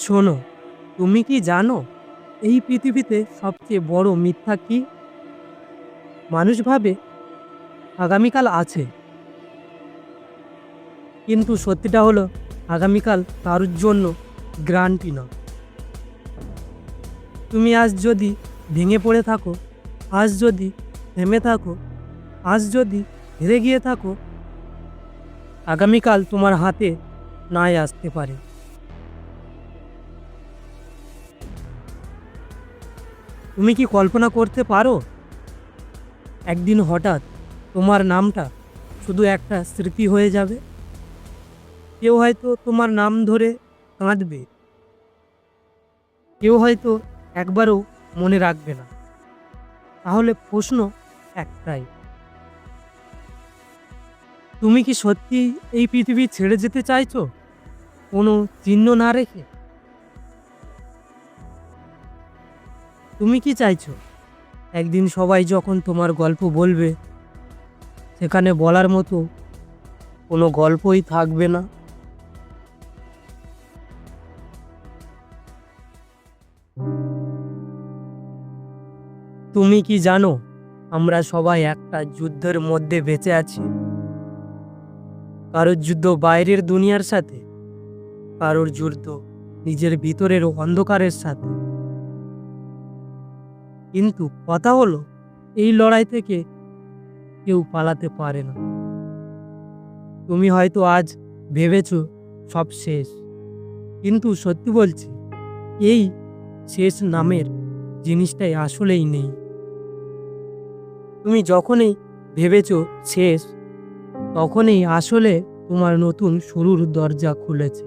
শোনো, তুমি কি জানো এই পৃথিবীতে সবচেয়ে বড় মিথ্যা কি? মানুষ ভাবে আগামীকাল আছে, কিন্তু সত্যিটা হলো আগামীকাল কারোর জন্য গ্যারান্টি নয়। তুমি আজ যদি ভেঙে পড়ে থাকো, আজ যদি থেমে থাকো, আজ যদি হেরে গিয়ে থাকো, আগামীকাল তোমার হাতে নাই আসতে পারে। তুমি কি কল্পনা করতে পারো একদিন হঠাৎ তোমার নামটা শুধু একটা স্মৃতি হয়ে যাবে? কেউ হয়তো তোমার নাম ধরে কাঁদবে, কেউ হয়তো একবারও মনে রাখবে না। তাহলে প্রশ্ন একটাই, তুমি কি সত্যি এই পৃথিবী ছেড়ে যেতে চাইছো কোনো চিহ্ন না রেখে? তুমি কি চাইছো একদিন সবাই যখন তোমার গল্প বলবে, সেখানে বলার মতো কোনো গল্পই থাকবে না? তুমি কি জানো আমরা সবাই একটা যুদ্ধের মধ্যে বেঁচে আছি? কারোর যুদ্ধ বাইরের দুনিয়ার সাথে, কারোর যুদ্ধ নিজের ভিতরের অন্ধকারের সাথে। কিন্তু কথা হলো, এই লড়াই থেকে কেউ পালাতে পারে না। তুমি হয়তো আজ ভেবেছো সব শেষ, কিন্তু সত্যি বলছি, এই শেষ নামের জিনিসটাই আসলেই নেই। তুমি যখনই ভেবেছো শেষ, তখনই আসলে তোমার নতুন শুরুর দরজা খুলেছে।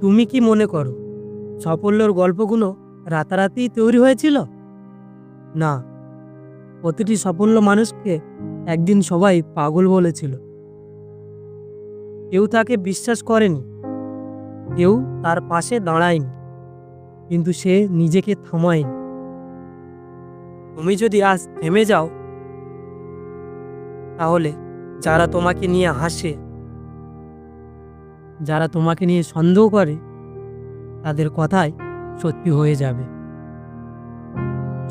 তুমি কি মনে করো সাফল্যের গল্পগুলো রাতারাতি তৈরি হয়েছিল? না, প্রতিটি সাফল্য মানুষকে একদিন সবাই পাগল বলেছিল। কেউ তাকে বিশ্বাস করেনি, কেউ তার পাশে দাঁড়ায়নি, কিন্তু সে নিজেকে থামায়নি। তুমি যদি আজ থেমে যাও, তাহলে যারা তোমাকে নিয়ে হাসে, যারা তোমাকে নিয়ে সন্দেহ করে, তাদের কথাই সত্যি হয়ে যাবে।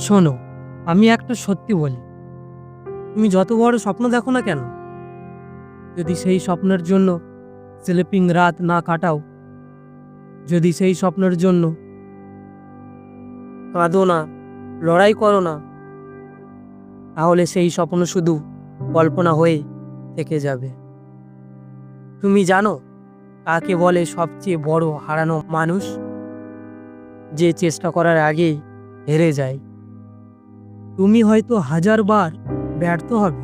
শোনো, আমি একটা সত্যি বলি, তুমি যত বড় স্বপ্ন দেখো না কেন, যদি সেই স্বপ্নের জন্য স্লিপিং রাত না কাটাও, যদি সেই স্বপ্নের জন্য কাঁদো না, লড়াই করো না, তাহলে সেই স্বপ্ন শুধু কল্পনা হয়ে থেকে যাবে। তুমি জানো কাকে বলে সবচেয়ে বড় হারানো মানুষ? যে চেষ্টা করার আগেই হেরে যায়। তুমি হয়তো 1000বার ব্যর্থ হবে,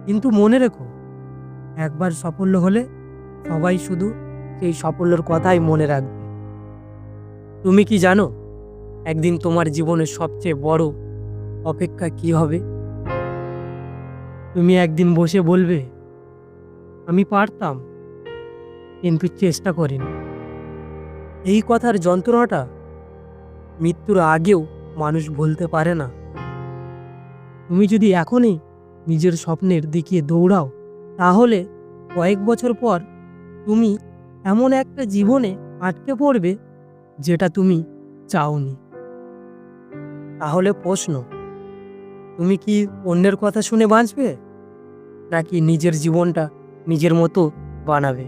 কিন্তু মনে রেখো, একবার সাফল্য হলে সবাই শুধু সেই সাফল্যের কথাই মনে রাখবে। তুমি কি জানো একদিন তোমার জীবনের সবচেয়ে বড় অপেক্ষা কি হবে? তুমি একদিন বসে বলবে, আমি পারতাম, কিন্তু চেষ্টা করিনি। এই কথার যন্ত্রণাটা মৃত্যুর আগেও মানুষ ভুলতে পারে না। তুমি যদি এখনই নিজের স্বপ্নের দিকে দৌড়াও, তাহলে কয়েক বছর পর তুমি এমন একটা জীবনে আটকে পড়বে যেটা তুমি চাওনি। তাহলে প্রশ্ন, তুমি কি অন্যের কথা শুনে বাঁচবে, নাকি নিজের জীবনটা নিজের মতো বানাবে?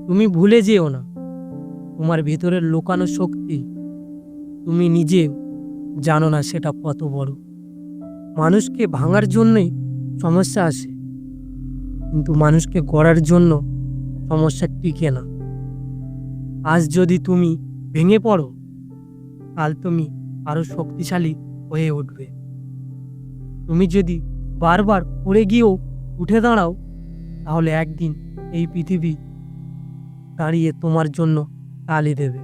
তুমি ভুলে যেও না, তোমার ভিতরের লুকানো শক্তি তুমি নিজে জানো না সেটা কত বড়। মানুষকে ভাঙার জন্যই সমস্যা আসে, কিন্তু মানুষকে গড়ার জন্য সমস্যা টিকে না। আজ যদি তুমি ভেঙে পড়ো, কাল তুমি আরো শক্তিশালী হয়ে উঠবে। তুমি যদি বারবার পড়ে গিয়েও উঠে দাঁড়াও, তাহলে একদিন এই পৃথিবী দাঁড়িয়ে তোমার জন্য তালি দেবে।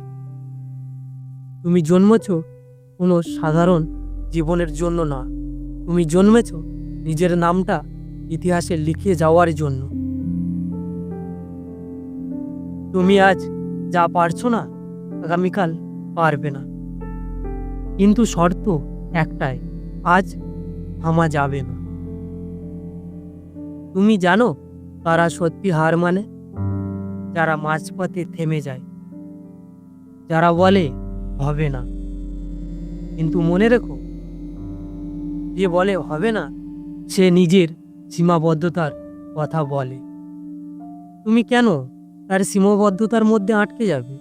তুমি জন্মেছ কোনো সাধারণ জীবনের জন্য না, তুমি জন্মেছ নিজের নামটা ইতিহাসে লিখে যাওয়ার জন্য। তুমি আজ যা পারছো না, আগামীকাল পারবে না, কিন্তু শর্ত একটাই, আজ থামা যাবে না। তুমি জানো তারা সত্যি হার মানে? যারা মাঝপথে থেমে যায়, যারা বলে হবে না। কিন্তু মনে রেখো, যে বলে হবে না সে নিজের সীমাবদ্ধতার কথা বলে। তুমি কেন তার সীমাবদ্ধতার মধ্যে আটকে যাবে?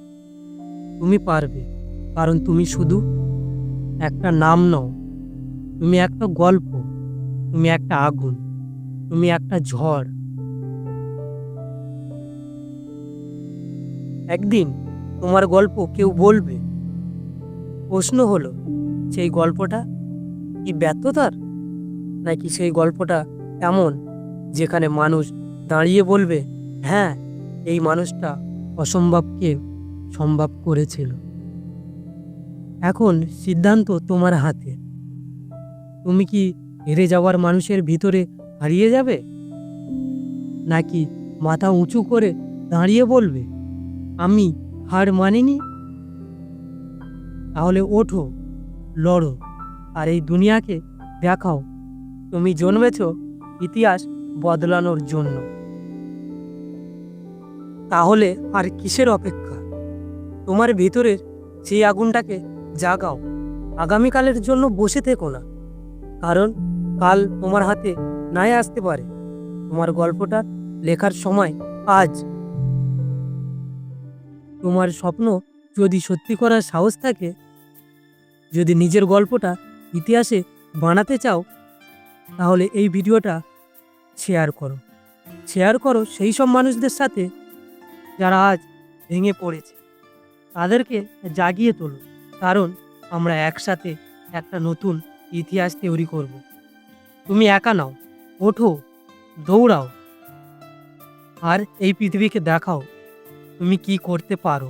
তুমি পারবে, কারণ তুমি শুধু একটা নাম নও, তুমি একটা গল্প, তুমি একটা আগুন, তুমি একটা ঝড়। একদিন তোমার গল্প কেউ বলবে। প্রশ্ন হলো, সেই গল্পটা কি ব্যর্থতার, নাকি সেই গল্পটা এমন যেখানে মানুষ দাঁড়িয়ে বলবে, হ্যাঁ, এই মানুষটা অসম্ভবকে সম্ভব করেছিল। এখন সিদ্ধান্ত তোমার হাতে। তুমি কি হেরে যাওয়ার মানুষের ভিতরে হারিয়ে যাবে, নাকি মাথা উঁচু করে দাঁড়িয়ে বলবে, আমি হার মানিনি? তাহলে ওঠো, লড়ো, আর এই দুনিয়াকে দেখাও তুমি জন্মেছ ইতিহাস বদলানোর জন্য। তাহলে আর কিসের অপেক্ষা? তোমার ভিতরের সেই আগুনটাকে জাগাও। আগামীকালের জন্য বসে থেকো না, কারণ কাল তোমার হাতে নাই আসতে পারে। তোমার গল্পটা লেখার সময় আজ। তোমার স্বপ্ন যদি সত্যি করার সাহস থাকে, যদি নিজের গল্পটা ইতিহাসে বানাতে চাও, তাহলে এই ভিডিওটা শেয়ার করো। শেয়ার করো সেই সব মানুষদের সাথে যারা আজ ভেঙে পড়েছে। তাদেরকে জাগিয়ে তোলো, কারণ আমরা একসাথে একটা নতুন ইতিহাস তৈরি করব। তুমি একা নাও, ওঠো, দৌড়াও, আর এই পৃথিবীকে দেখাও তুমি কি করতে পারো।